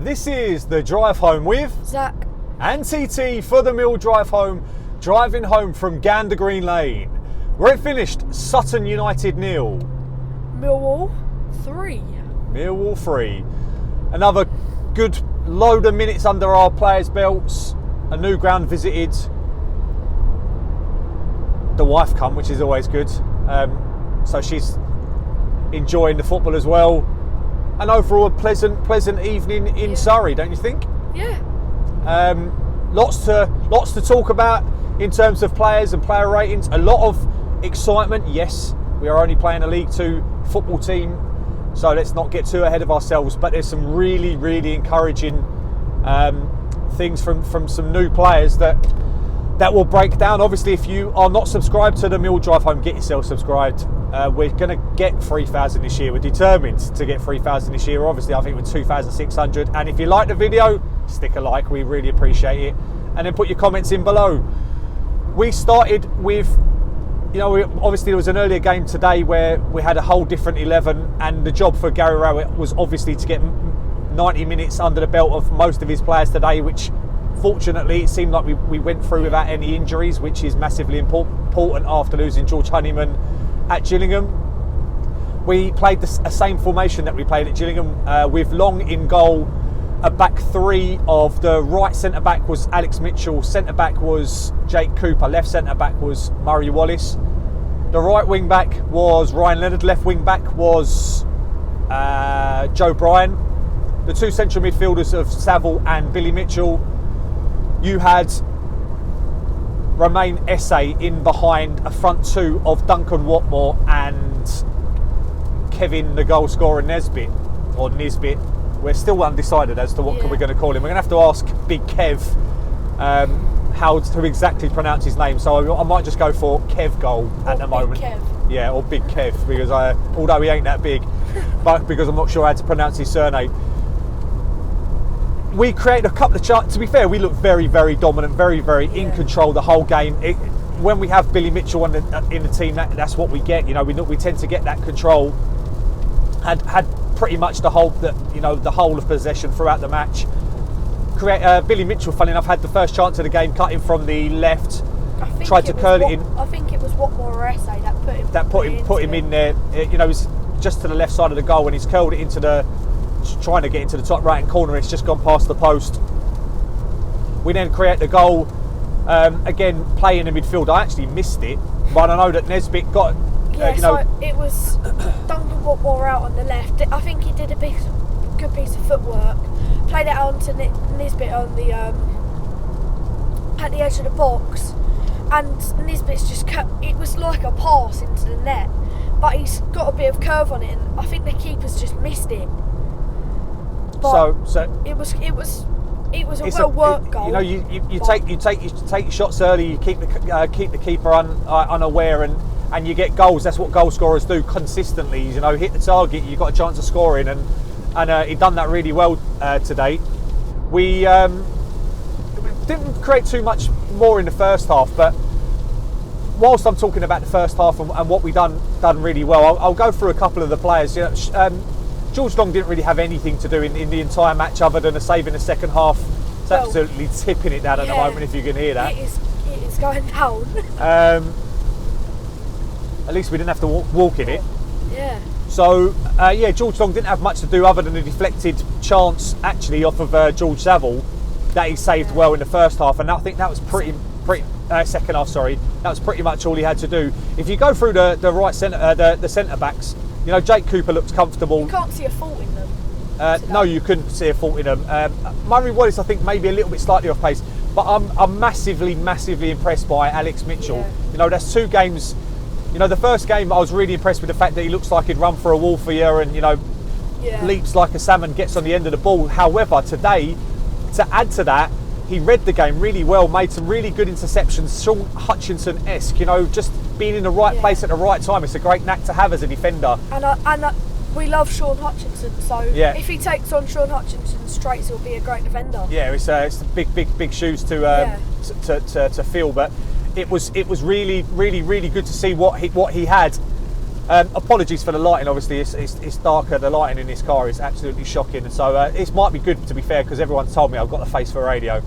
This is the drive home with Zac and TT for the Mill drive home, driving home from Gander Green Lane, where it finished Sutton United 0. Millwall 3. Millwall 3. Another good load of minutes under our players' belts. A new ground visited. The wife come, which is always good. So she's enjoying the football as well. And overall, a pleasant evening in Surrey, don't you think? Yeah. Lots to talk about in terms of players and player ratings. A lot of excitement. Yes, we are only playing a League 2 football team, so let's not get too ahead of ourselves. But there's some really encouraging things from some new players that will break down. Obviously, if you are not subscribed to the Mill Drive Home, get yourself subscribed. We're going to get 3,000 this year. We're determined to get 3,000 this year. Obviously, I think we're 2,600. And if you like the video, stick a like. We really appreciate it. And then put your comments in below. We started with, obviously there was an earlier game today where we had a whole different 11. And the job for Gary Rowett was obviously to get 90 minutes under the belt of most of his players today, which fortunately it seemed like we went through without any injuries, which is massively important after losing George Honeyman at Gillingham. We played the same formation that we played at Gillingham, with Long in goal, a back three of the right centre-back was Alex Mitchell, centre-back was Jake Cooper, left centre-back was Murray Wallace. The right wing-back was Ryan Leonard, left wing-back was Joe Bryan. The two central midfielders of Saville and Billy Mitchell. You had Romain Esse in behind a front two of Duncan Watmore and Kevin, the goal scorer, Nisbet. We're still undecided as to what we're going to call him. We're going to have to ask Big Kev how to exactly pronounce his name. So I might just go for Kev Goal at the moment. Big Kev. Yeah, or Big Kev, because although he ain't that big, but because I'm not sure how to pronounce his surname. We created a couple of chances. To be fair, we looked very dominant, very in control the whole game. When we have Billy Mitchell in the team, that's what we get. We tend to get that control. Had pretty much the whole of possession throughout the match. Billy Mitchell, funny enough, had the first chance of the game, cutting from the left. Tried to curl it in. I think it was Watmore or Esse that put him in there. It was just to the left side of the goal, and he's curled it into trying to get into the top right hand corner. It's just gone past the post. We then create the goal. Again, play in the midfield. I actually missed it, but I know that Nisbet got. So it was Duncan Watmore out on the left. I think he did a good piece of footwork. Played it out to Nisbet on the at the edge of the box, and Nisbet's just cut. It was like a pass into the net, but he's got a bit of curve on it, and I think the keeper's just missed it. But so it was a well-worked goal. You take shots early. You keep the keeper unaware, and you get goals. That's what goal scorers do consistently. Hit the target, you got a chance of scoring, and he done that really well today. We didn't create too much more in the first half, but whilst I'm talking about the first half and what we done really well, I'll go through a couple of the players. George Long didn't really have anything to do in the entire match other than a save in the second half. It's absolutely tipping it down at the moment, if you can hear that. It is going down. At least we didn't have to walk in it. Yeah. So, George Long didn't have much to do other than a deflected chance, actually, off of George Saville that he saved well in the first half. And I think that was second half, sorry. That was pretty much all he had to do. If you go through the right centre, the centre backs, Jake Cooper looks comfortable. You can't see a fault in them. No, you couldn't see a fault in them. Murray Wallace, I think, maybe a little bit slightly off pace, but I'm massively impressed by Alex Mitchell. Yeah. That's 2 games. The first game I was really impressed with the fact that he looks like he'd run for a wall for you and leaps like a salmon, gets on the end of the ball. However, today, to add to that, he read the game really well, made some really good interceptions, Sean Hutchinson-esque, just being in the right place at the right time. It's a great knack to have as a defender. And we love Sean Hutchinson, so if he takes on Sean Hutchinson's traits, he'll be a great defender. Yeah, it's big shoes to fill, but it was really good to see what he had. Apologies for the lighting. Obviously, it's darker. The lighting in this car is absolutely shocking. So it might be good, to be fair, because everyone's told me I've got the face for radio.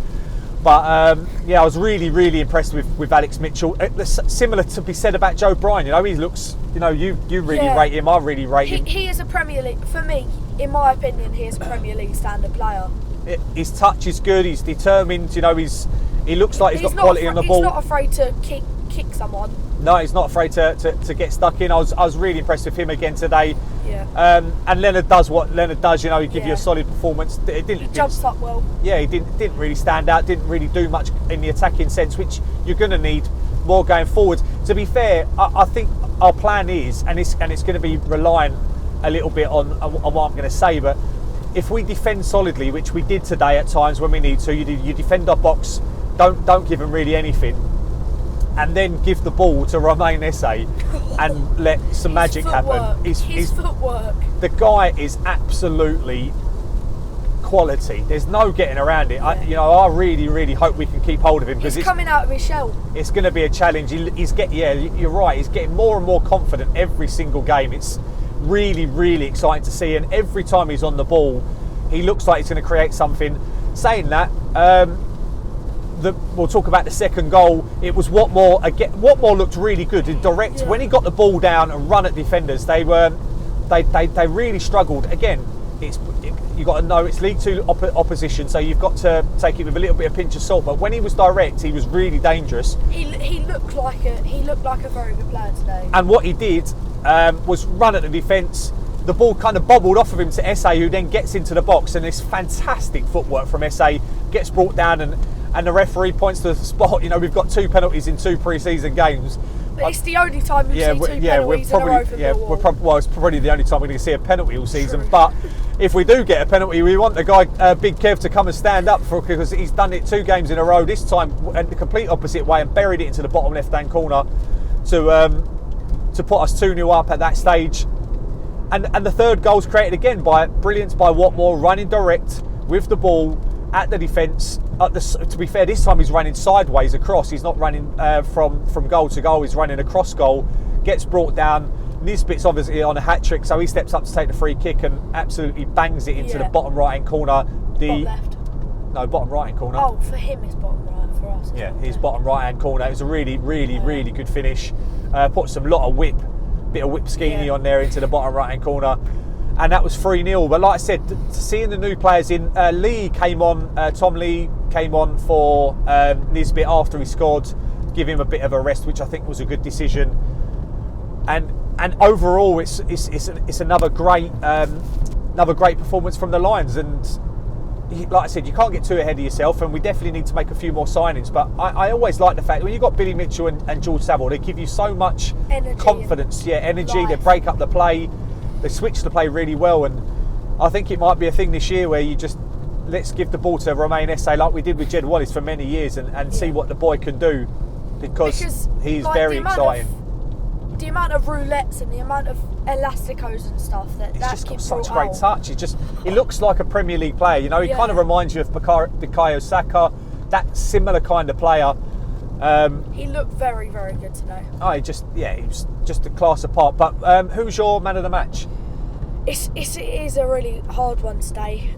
But yeah, I was really, really impressed with Alex Mitchell. Similar to be said about Joe Bryan. You know, he looks. You know, you really rate him. I really rate him. He is a Premier League, for me, in my opinion. He is a Premier League standard player. His touch is good. He's determined. You know, he looks like he's got quality on the ball. He's not afraid to kick someone. No, he's not afraid to get stuck in. I was really impressed with him again today. Yeah. And Leonard does what Leonard does. You know, he gives you a solid performance. He jumps up well. Yeah, he didn't really stand out. Didn't really do much in the attacking sense, which you're going to need more going forward. To be fair, I think our plan is, and it's going to be relying a little bit on what I'm going to say, but if we defend solidly, which we did today at times when we need to, you defend our box, don't give them really anything, and then give the ball to Romain Esse and let some magic happen. His footwork. The guy is absolutely quality. There's no getting around it. Yeah. I really, really hope we can keep hold of him, because he's coming out of his shell. It's going to be a challenge. You're right. He's getting more and more confident every single game. It's really, really exciting to see, and every time he's on the ball, he looks like he's going to create something. Saying that, we'll talk about the second goal. It was Watmore again. Watmore looked really good in direct. When he got the ball down and run at defenders, they really struggled. Again, you got to know it's League Two opposition, so you've got to take it with a little bit of pinch of salt. But when he was direct, he was really dangerous. He looked like a very good player today. And what he did was run at the defence. The ball kind of bobbled off of him to Esse, who then gets into the box, and this fantastic footwork from Esse gets brought down, and the referee points to the spot. You know, we've got 2 penalties in 2 pre-season games. But it's the only time you see 2 penalties in a row for Millwall. It's probably the only time we're going to see a penalty all season. True. But if we do get a penalty, we want the guy, Big Kev, to come and stand up because he's done it 2 games in a row. This time, the complete opposite way, and buried it into the bottom left-hand corner to put us 2-0 up at that stage. And the third goal's created again by brilliance by Watmore, running direct with the ball at the defence. To be fair, this time he's running sideways across. He's not running from goal to goal. He's running across goal. Gets brought down. Nisbet's obviously on a hat-trick, so he steps up to take the free kick and absolutely bangs it into the bottom right-hand corner. Bottom left. No, bottom right-hand corner. Oh, for him it's bottom right. For us, his bottom right-hand corner. It was a really, really, really good finish. Put some lot of bit of whip skeeny on there into the bottom right-hand corner. And that was 3-0. But like I said, seeing the new players in, Lee came on, Tom Lee came on for Nisbet after he scored, give him a bit of a rest, which I think was a good decision. And overall, it's another great performance from the Lions. And like I said, you can't get too ahead of yourself, and we definitely need to make a few more signings. But I always like the fact that when you've got Billy Mitchell and George Savile, they give you so much confidence, energy. Life. They break up the play. They switch the play really well, and I think it might be a thing this year where you just let's give the ball to Romain Esse like we did with Jed Wallace for many years, and see what the boy can do, because he's very exciting. The amount of roulettes and the amount of elasticos and stuff he's just got such great touch. He looks like a Premier League player. You know, he kind of reminds you of Bukayo Saka, that similar kind of player. He looked very, very good today. He was just a class apart. But who's your man of the match? It is a really hard one today.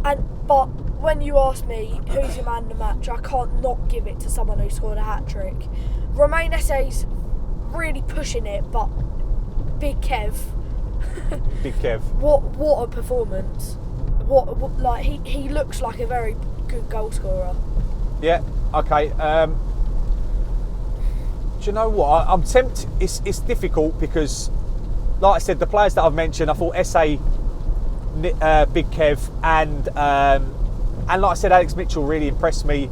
But when you ask me who's your man of the match, I can't not give it to someone who scored a hat-trick. Romain Esse's really pushing it, but Big Kev. Big Kev. What a performance. Like he looks like a very good goal scorer. Yeah, okay. Do you know what? I'm tempted. It's difficult because, like I said, the players that I've mentioned, I thought Esse, Big Kev, and like I said, Alex Mitchell really impressed me.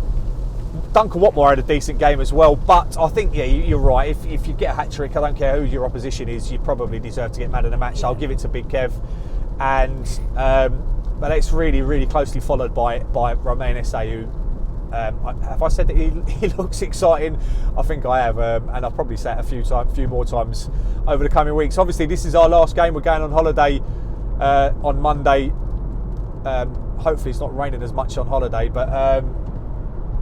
Duncan Watmore had a decent game as well, but I think you're right. If you get a hat-trick, I don't care who your opposition is, you probably deserve to get man of the match. So I'll give it to Big Kev, but it's really, really closely followed by Romain Esse, who have I said that he looks exciting? I think I have, and I'll probably say it a few more times over the coming weeks. Obviously, this is our last game. We're going on holiday on Monday. Hopefully, it's not raining as much on holiday, but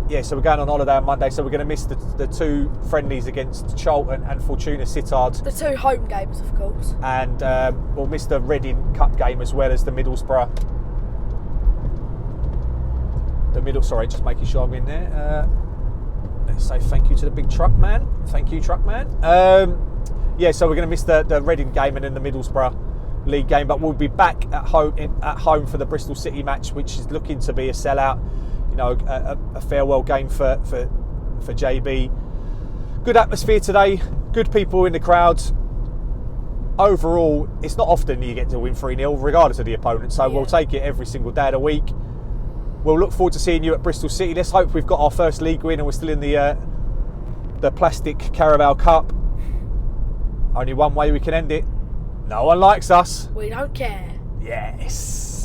Yeah, so we're going on holiday on Monday, so we're going to miss the 2 friendlies against Charlton and Fortuna Sittard. The 2 home games, of course. And we'll miss the Reading Cup game as well as the Middlesbrough. Sorry, just making sure I'm in there. Let's say thank you to the big truck man. Thank you, truck man. Yeah, so we're going to miss the Reading game and then the Middlesbrough league game, but we'll be back at home for the Bristol City match, which is looking to be a sellout. You know, a farewell game for JB. Good atmosphere today. Good people in the crowd. Overall, it's not often you get to win 3-0, regardless of the opponent. So we'll take it every single day of the week. We'll look forward to seeing you at Bristol City. Let's hope we've got our first league win and we're still in the plastic Carabao Cup. Only one way we can end it. No one likes us. We don't care. Yes.